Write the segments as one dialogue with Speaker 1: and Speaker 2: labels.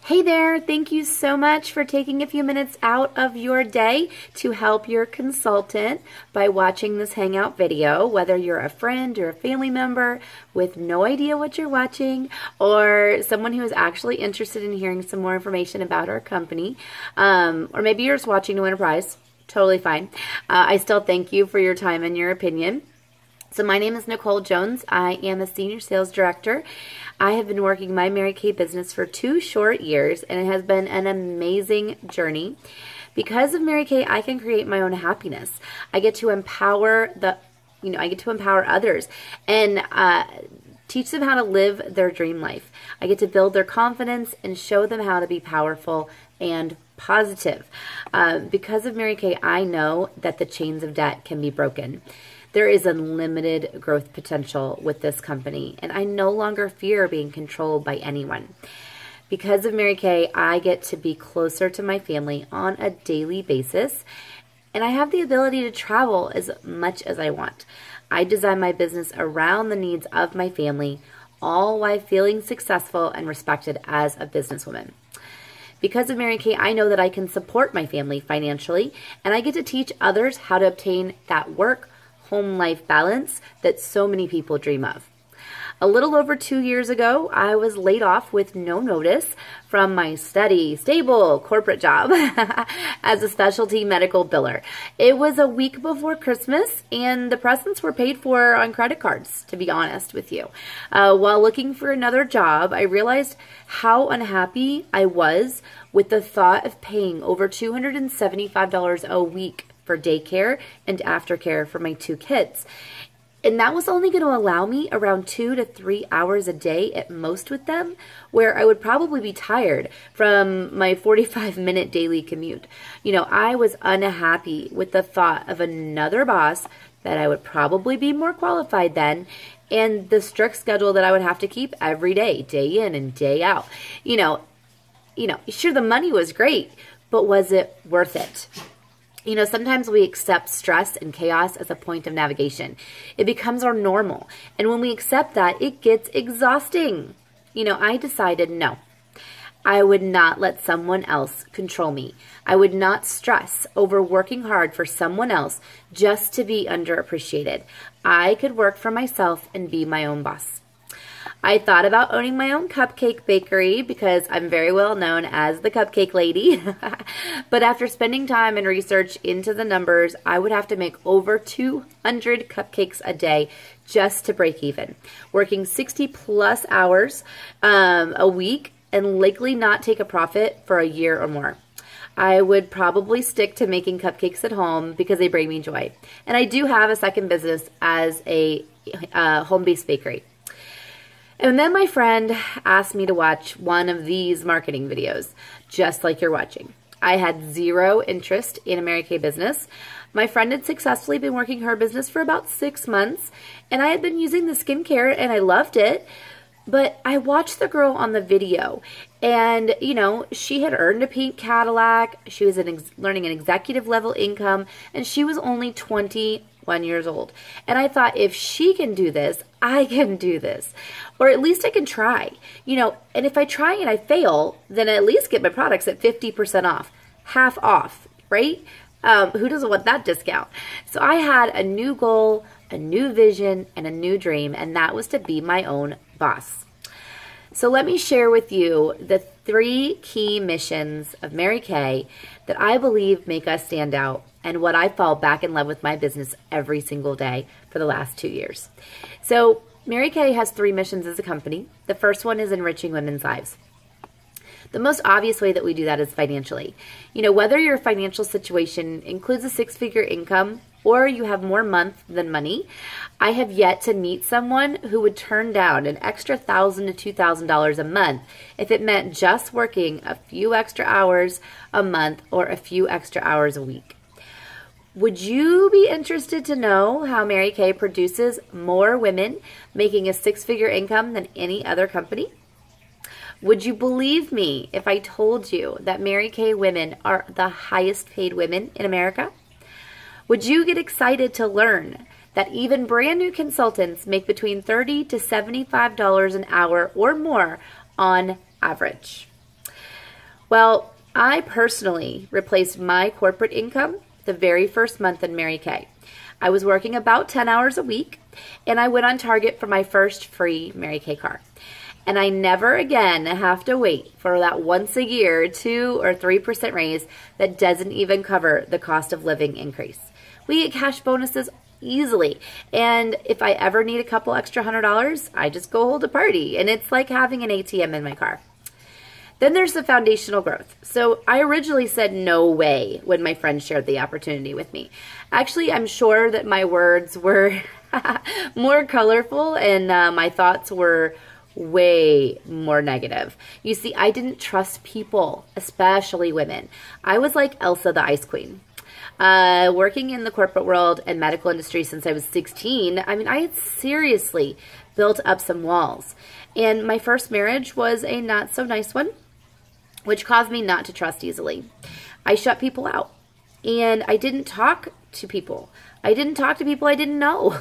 Speaker 1: Hey there, thank you so much for taking a few minutes out of your day to help your consultant by watching this Hangout video, whether you're a friend or a family member with no idea what you're watching, or someone who is actually interested in hearing some more information about our company, or maybe you're just watching to win a prize. Totally fine. I still thank you for your time and your opinion. So my name is Nicole Jones. I am a senior sales director. I have been working my Mary Kay business for 2 short years, and it has been an amazing journey. Because of Mary Kay, I can create my own happiness. I get to empower others and teach them how to live their dream life. I get to build their confidence and show them how to be powerful and positive. Because of Mary Kay, I know that the chains of debt can be broken. There is unlimited growth potential with this company, and I no longer fear being controlled by anyone. Because of Mary Kay, I get to be closer to my family on a daily basis, and I have the ability to travel as much as I want. I design my business around the needs of my family, all while feeling successful and respected as a businesswoman. Because of Mary Kay, I know that I can support my family financially, and I get to teach others how to obtain that work-home life balance that so many people dream of. A little over 2 years ago, I was laid off with no notice from my steady, stable corporate job as a specialty medical biller. It was a week before Christmas, and the presents were paid for on credit cards, to be honest with you. While looking for another job, I realized how unhappy I was with the thought of paying over $275 a week for daycare and aftercare for my 2 kids. And that was only going to allow me around 2 to 3 hours a day at most with them, where I would probably be tired from my 45-minute daily commute. You know, I was unhappy with the thought of another boss that I would probably be more qualified than, and the strict schedule that I would have to keep every day, day in and day out. You know, sure, the money was great, but was it worth it? You know, sometimes we accept stress and chaos as a point of navigation. It becomes our normal. And when we accept that, it gets exhausting. You know, I decided no. I would not let someone else control me. I would not stress over working hard for someone else just to be underappreciated. I could work for myself and be my own boss. I thought about owning my own cupcake bakery because I'm very well known as the cupcake lady. But after spending time and research into the numbers, I would have to make over 200 cupcakes a day just to break even, working 60 plus hours a week and likely not take a profit for a year or more. I would probably stick to making cupcakes at home because they bring me joy. And I do have a second business as a home-based bakery. And then my friend asked me to watch one of these marketing videos, just like you're watching. I had zero interest in a Mary Kay business. My friend had successfully been working her business for about 6 months, and I had been using the skincare, and I loved it. But I watched the girl on the video, and, you know, she had earned a pink Cadillac. She was learning an executive level income, and she was only 21 years old. And I thought, if she can do this, I can do this. Or at least I can try. You know, and if I try and I fail, then I at least get my products at 50% off. Half off, right? Who doesn't want that discount? So I had a new goal, a new vision, and a new dream, and that was to be my own boss. So let me share with you the 3 key missions of Mary Kay that I believe make us stand out, and what I fall back in love with my business every single day for the last 2 years. So Mary Kay has 3 missions as a company. The first one is enriching women's lives. The most obvious way that we do that is financially. You know, whether your financial situation includes a 6-figure income or you have more month than money, I have yet to meet someone who would turn down an extra $1,000 to $2,000 a month if it meant just working a few extra hours a month or a few extra hours a week. Would you be interested to know how Mary Kay produces more women making a 6-figure income than any other company? Would you believe me if I told you that Mary Kay women are the highest paid women in America? Would you get excited to learn that even brand new consultants make between $30 to $75 an hour or more on average? Well, I personally replaced my corporate income the very first month in Mary Kay. I was working about 10 hours a week, and I went on target for my first free Mary Kay car. And I never again have to wait for that once a year 2 or 3% raise that doesn't even cover the cost of living increase. We get cash bonuses easily, and if I ever need a couple extra $100, I just go hold a party, and it's like having an ATM in my car. Then there's the foundational growth. So I originally said no way when my friend shared the opportunity with me. Actually, I'm sure that my words were more colorful and my thoughts were way more negative. You see, I didn't trust people, especially women. I was like Elsa the Ice Queen. Working in the corporate world and medical industry since I was 16, I mean, I had seriously built up some walls. And my first marriage was a not so nice one, which caused me not to trust easily. I shut people out, and I didn't talk to people. I didn't talk to people I didn't know.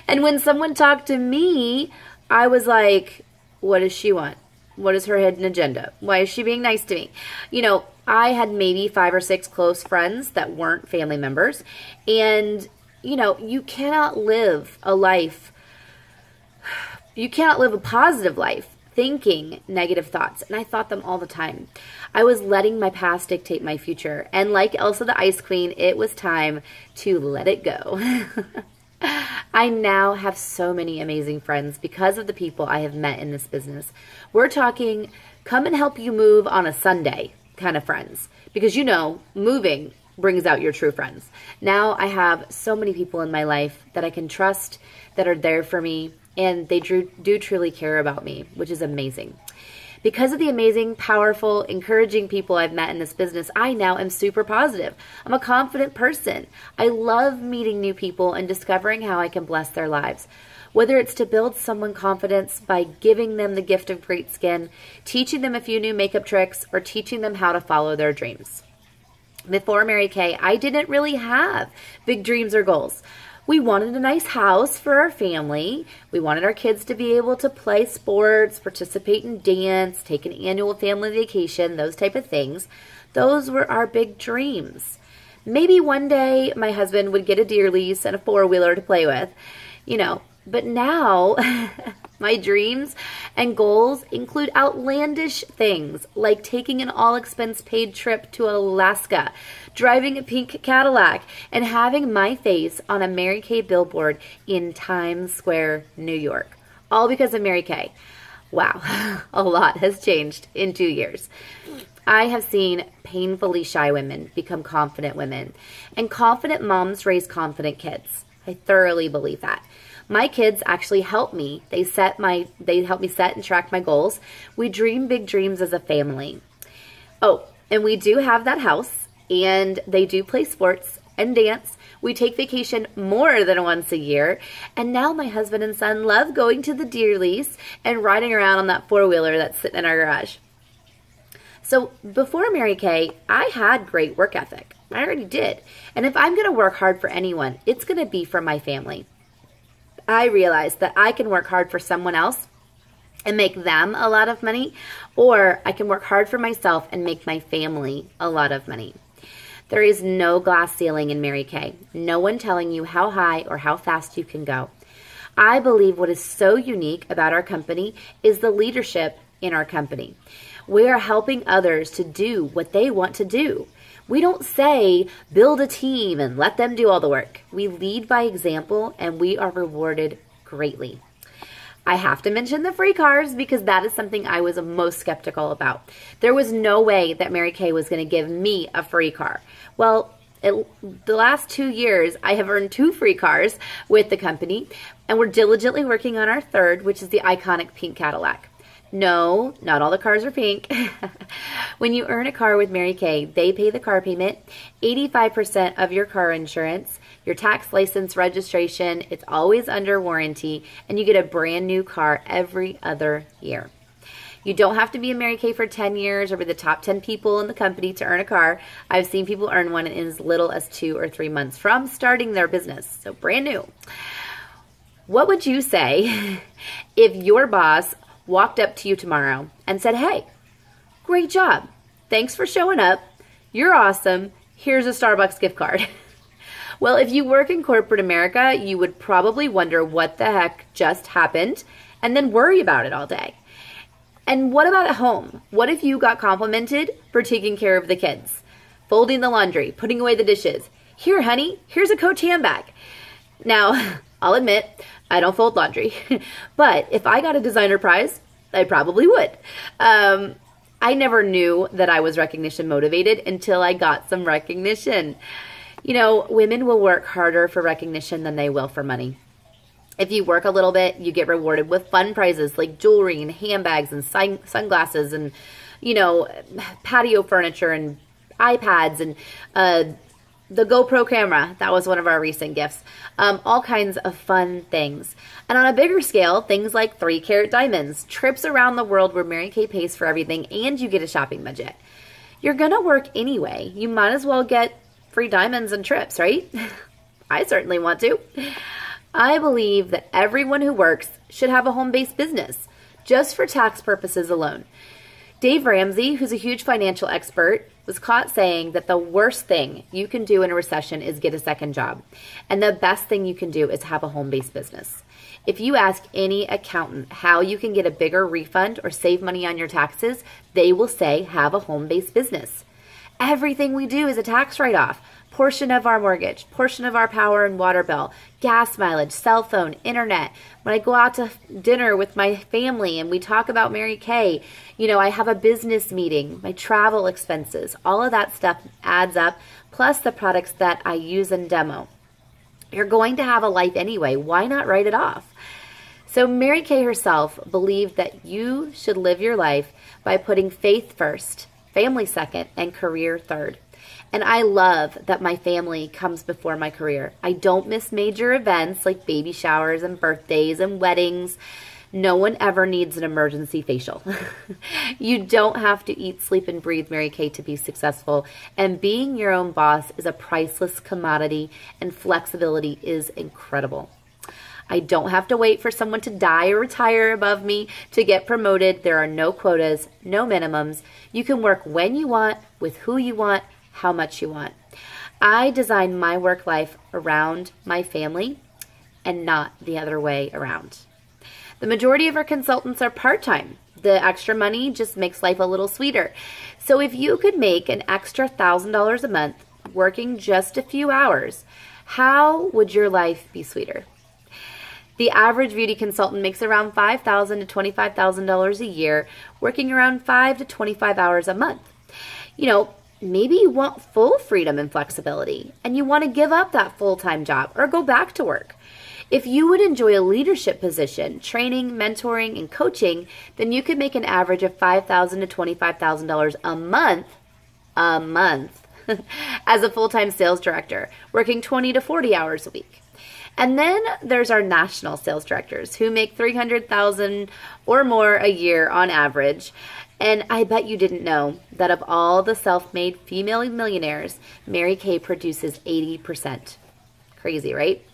Speaker 1: And when someone talked to me, I was like, what does she want? What is her hidden agenda? Why is she being nice to me? You know, I had maybe 5 or 6 close friends that weren't family members. And, you know, you cannot live a life, you cannot live a positive life thinking negative thoughts. And I thought them all the time. I was letting my past dictate my future. And like Elsa the Ice Queen, it was time to let it go. I now have so many amazing friends because of the people I have met in this business. We're talking come and help you move on a Sunday kind of friends, because you know, moving brings out your true friends. Now I have so many people in my life that I can trust, that are there for me, and they do truly care about me, which is amazing. Because of the amazing, powerful, encouraging people I've met in this business, I now am super positive. I'm a confident person. I love meeting new people and discovering how I can bless their lives. Whether it's to build someone confidence by giving them the gift of great skin, teaching them a few new makeup tricks, or teaching them how to follow their dreams. Before Mary Kay, I didn't really have big dreams or goals. We wanted a nice house for our family. We wanted our kids to be able to play sports, participate in dance, take an annual family vacation, those type of things. Those were our big dreams. Maybe one day my husband would get a deer lease and a four-wheeler to play with, you know. But now my dreams and goals include outlandish things like taking an all-expense-paid trip to Alaska, driving a pink Cadillac, and having my face on a Mary Kay billboard in Times Square, New York. All because of Mary Kay. Wow, a lot has changed in 2 years. I have seen painfully shy women become confident women, and confident moms raise confident kids. I thoroughly believe that. My kids actually help me. They help me set and track my goals. We dream big dreams as a family. Oh, and we do have that house, and they do play sports and dance. We take vacation more than once a year, and now my husband and son love going to the deer lease and riding around on that four-wheeler that's sitting in our garage. So before Mary Kay, I had great work ethic. I already did. And if I'm going to work hard for anyone, it's going to be for my family. I realized that I can work hard for someone else and make them a lot of money, or I can work hard for myself and make my family a lot of money. There is no glass ceiling in Mary Kay. No one telling you how high or how fast you can go. I believe what is so unique about our company is the leadership in our company. We are helping others to do what they want to do. We don't say, build a team and let them do all the work. We lead by example, and we are rewarded greatly. I have to mention the free cars because that is something I was most skeptical about. There was no way that Mary Kay was going to give me a free car. Well, the last 2 years, I have earned 2 free cars with the company, and we're diligently working on our third, which is the iconic pink Cadillac. No, not all the cars are pink. When you earn a car with Mary Kay, they pay the car payment, 85% of your car insurance, your tax, license, registration, it's always under warranty, and you get a brand new car every other year. You don't have to be a Mary Kay for 10 years or be the top 10 people in the company to earn a car. I've seen people earn one in as little as 2 or 3 months from starting their business, so brand new. What would you say if your boss walked up to you tomorrow and said, hey, Great job. Thanks for showing up. You're awesome. Here's a Starbucks gift card. Well, if you work in corporate America, you would probably wonder what the heck just happened and then worry about it all day. And what about at home? What if you got complimented for taking care of the kids? Folding the laundry, putting away the dishes. Here, honey, here's a Coach handbag. Now, I'll admit, I don't fold laundry. But if I got a designer prize, I probably would. I never knew that I was recognition motivated until I got some recognition. You know, women will work harder for recognition than they will for money. If you work a little bit, you get rewarded with fun prizes like jewelry and handbags and sunglasses and, you know, patio furniture and iPads and the GoPro camera. That was one of our recent gifts. All kinds of fun things. And on a bigger scale, things like 3-carat diamonds, trips around the world where Mary Kay pays for everything, and you get a shopping budget. You're going to work anyway. You might as well get free diamonds and trips, right? I certainly want to. I believe that everyone who works should have a home-based business, just for tax purposes alone. Dave Ramsey, who's a huge financial expert, was caught saying that the worst thing you can do in a recession is get a second job. And the best thing you can do is have a home-based business. If you ask any accountant how you can get a bigger refund or save money on your taxes, they will say have a home-based business. Everything we do is a tax write-off. Portion of our mortgage, portion of our power and water bill, gas mileage, cell phone, internet. When I go out to dinner with my family and we talk about Mary Kay, you know, I have a business meeting, my travel expenses, all of that stuff adds up, plus the products that I use and demo. You're going to have a life anyway. Why not write it off? So Mary Kay herself believed that you should live your life by putting faith first, family second, and career third. And I love that my family comes before my career. I don't miss major events like baby showers and birthdays and weddings. No one ever needs an emergency facial. You don't have to eat, sleep, and breathe Mary Kay to be successful. And being your own boss is a priceless commodity, and flexibility is incredible. I don't have to wait for someone to die or retire above me to get promoted. There are no quotas, no minimums. You can work when you want, with who you want, how much you want. I design my work life around my family and not the other way around. The majority of our consultants are part-time. The extra money just makes life a little sweeter. So if you could make an extra $1,000 a month working just a few hours, how would your life be sweeter? The average beauty consultant makes around $5,000 to $25,000 a year, working around 5 to 25 hours a month. You know, maybe you want full freedom and flexibility, and you want to give up that full-time job or go back to work. If you would enjoy a leadership position, training, mentoring, and coaching, then you could make an average of $5,000 to $25,000 a month as a full-time sales director, working 20 to 40 hours a week. And then there's our national sales directors who make $300,000 or more a year on average. And I bet you didn't know that of all the self-made female millionaires, Mary Kay produces 80%. Crazy, right?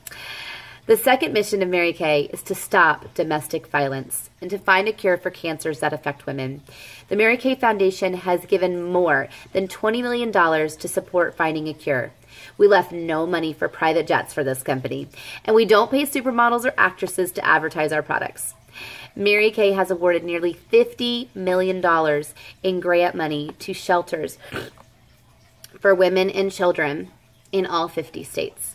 Speaker 1: The second mission of Mary Kay is to stop domestic violence and to find a cure for cancers that affect women. The Mary Kay Foundation has given more than $20 million to support finding a cure. We left no money for private jets for this company, and we don't pay supermodels or actresses to advertise our products. Mary Kay has awarded nearly $50 million in grant money to shelters for women and children in all 50 states.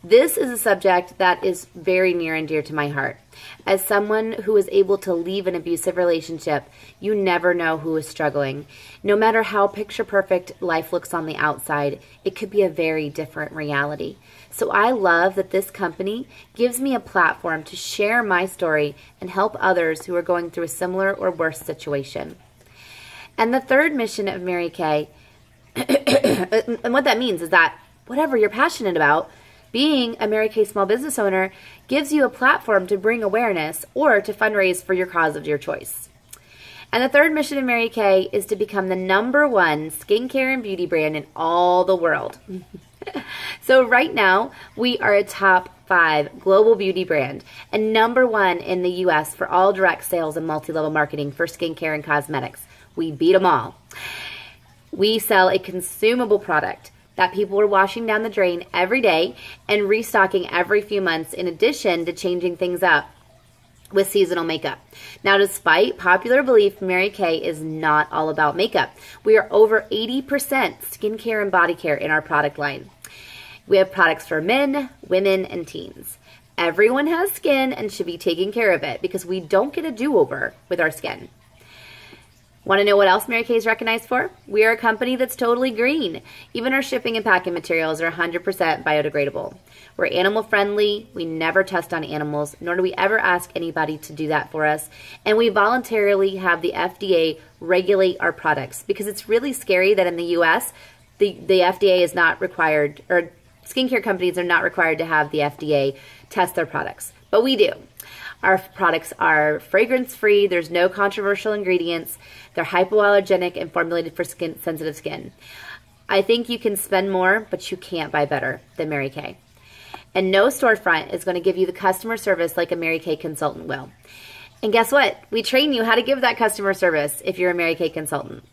Speaker 1: This is a subject that is very near and dear to my heart. As someone who is able to leave an abusive relationship, you never know who is struggling. No matter how picture perfect life looks on the outside, it could be a very different reality. So I love that this company gives me a platform to share my story and help others who are going through a similar or worse situation. And the third mission of Mary Kay, and what that means is that whatever you're passionate about, being a Mary Kay small business owner gives you a platform to bring awareness or to fundraise for your cause of your choice. And the third mission of Mary Kay is to become the #1 skincare and beauty brand in all the world. So right now, we are a top 5 global beauty brand and #1 in the US for all direct sales and multi-level marketing for skincare and cosmetics. We beat them all. We sell a consumable product that people are washing down the drain every day and restocking every few months, in addition to changing things up with seasonal makeup. Now, despite popular belief, Mary Kay is not all about makeup. We are over 80% skincare and body care in our product line. We have products for men, women, and teens. Everyone has skin and should be taking care of it because we don't get a do-over with our skin. Want to know what else Mary Kay is recognized for? We are a company that's totally green. Even our shipping and packing materials are 100% biodegradable. We're animal friendly. We never test on animals, nor do we ever ask anybody to do that for us. And we voluntarily have the FDA regulate our products because it's really scary that in the U.S., the FDA is not required, or skincare companies are not required to have the FDA test their products, but we do. Our products are fragrance-free. There's no controversial ingredients. They're hypoallergenic and formulated for sensitive skin. I think you can spend more, but you can't buy better than Mary Kay. And no storefront is going to give you the customer service like a Mary Kay consultant will. And guess what? We train you how to give that customer service if you're a Mary Kay consultant.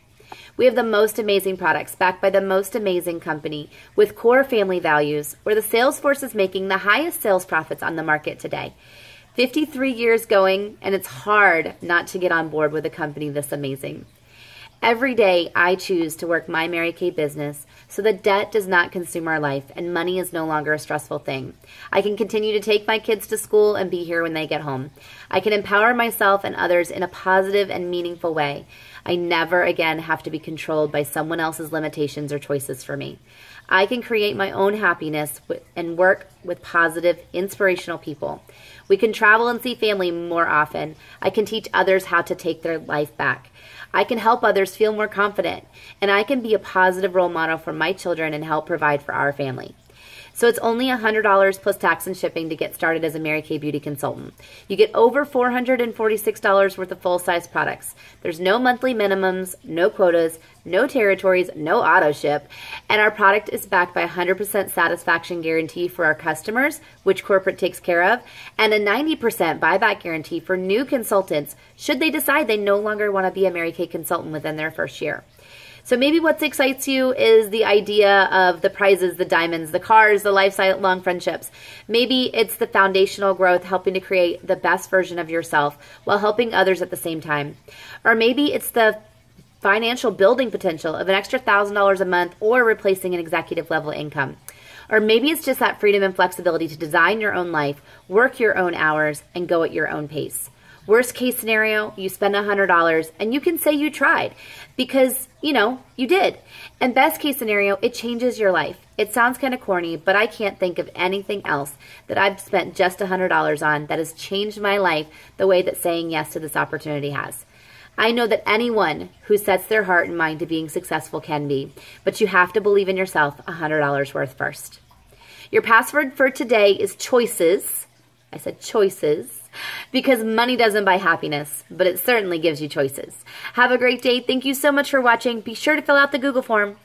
Speaker 1: We have the most amazing products backed by the most amazing company with core family values, where the sales force is making the highest sales profits on the market today. 53 years going, and it's hard not to get on board with a company this amazing. Every day, I choose to work my Mary Kay business so that debt does not consume our life and money is no longer a stressful thing. I can continue to take my kids to school and be here when they get home. I can empower myself and others in a positive and meaningful way. I never again have to be controlled by someone else's limitations or choices for me. I can create my own happiness and work with positive, inspirational people. We can travel and see family more often. I can teach others how to take their life back. I can help others feel more confident, and I can be a positive role model for my children and help provide for our family. So it's only $100 plus tax and shipping to get started as a Mary Kay Beauty consultant. You get over $446 worth of full-size products. There's no monthly minimums, no quotas, no territories, no auto ship, and our product is backed by a 100% satisfaction guarantee for our customers, which corporate takes care of, and a 90% buyback guarantee for new consultants should they decide they no longer want to be a Mary Kay consultant within their first year. So maybe what excites you is the idea of the prizes, the diamonds, the cars, the lifelong friendships. Maybe it's the foundational growth, helping to create the best version of yourself while helping others at the same time. Or maybe it's the financial building potential of an extra $1,000 a month or replacing an executive level income. Or maybe it's just that freedom and flexibility to design your own life, work your own hours, and go at your own pace. Worst case scenario, you spend $100 and you can say you tried because, you did. And best case scenario, it changes your life. It sounds kind of corny, but I can't think of anything else that I've spent just $100 on that has changed my life the way that saying yes to this opportunity has. I know that anyone who sets their heart and mind to being successful can be, but you have to believe in yourself $100 worth first. Your password for today is choices. I said choices. Because money doesn't buy happiness, but it certainly gives you choices. Have a great day. Thank you so much for watching. Be sure to fill out the Google form.